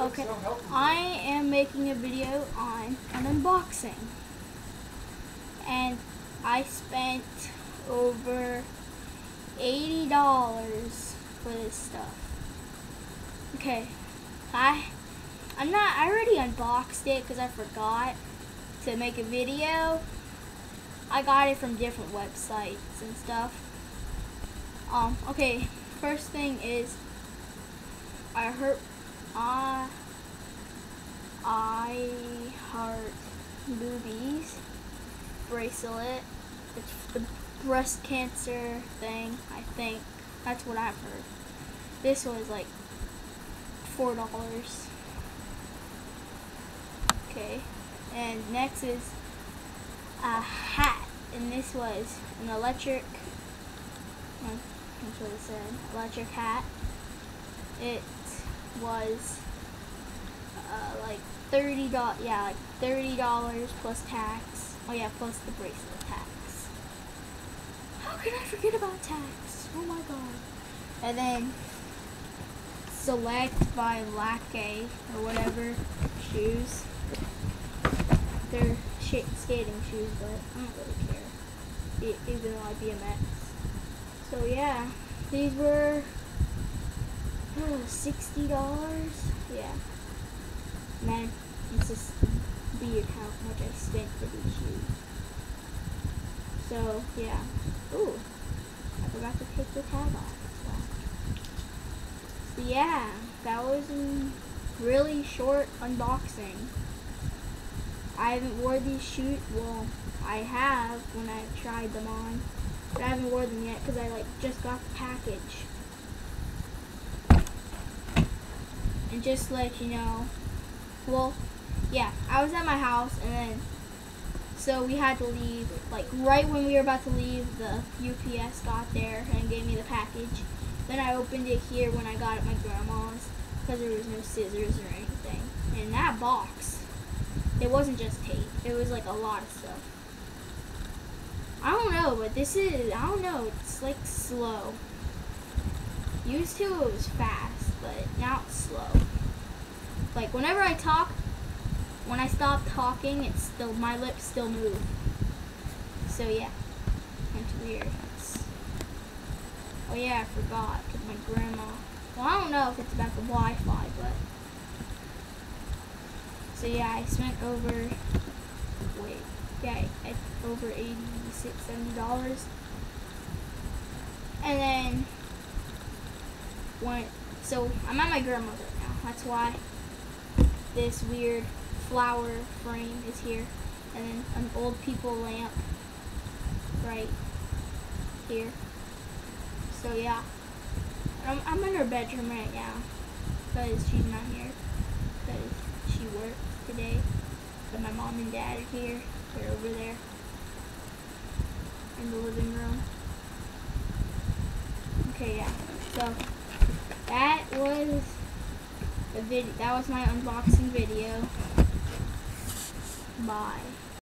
Okay, I am making a video on an unboxing, and I spent over $80 for this stuff. Okay, I already unboxed it because I forgot to make a video. I got it from different websites and stuff. Okay, first thing is I Heart Boobies bracelet. It's the breast cancer thing, I think. That's what I've heard. This was like $4. Okay, and next is a hat, and this was an electric, that's what it said, electric hat. It was like $30, yeah, like $30 plus tax. Oh yeah, plus the bracelet tax. How could I forget about tax? Oh my god. And then Select by Lackey or whatever shoes. They're skating shoes, but I don't really care. Even though I BMX. So yeah, these were $60. Yeah. Man, it's just weird how much I spent for these shoes. So yeah. Ooh, I forgot to take the tag off. So yeah, that was a really short unboxing. I haven't worn these shoes. Well, I have when I tried them on, but I haven't worn them yet because I just got the package. And just to let you know, well, yeah, I was at my house, and then so we had to leave. Like right when we were about to leave, the UPS got there and gave me the package. Then I opened it here when I got it at my grandma's because there was no scissors or anything. And that box, it wasn't just tape. It was like a lot of stuff. I don't know, but this is, I don't know, it's like slow. Used to it was fast, but now it's slow. Like whenever I talk, when I stop talking, it's still, my lips still move. So yeah, it's weird. Oh yeah, I forgot, because my grandma, well I don't know if it's about the Wi-Fi, but, so yeah, I spent over, over $86, $70. And then, so I'm at my grandma's right now, that's why this weird flower frame is here, and then an old people lamp right here. So yeah, I'm in her bedroom right now because she's not here because she worked today. But my mom and dad are here. They're over there in the living room. Okay, yeah. So that was the video. That was my unboxing video. Bye.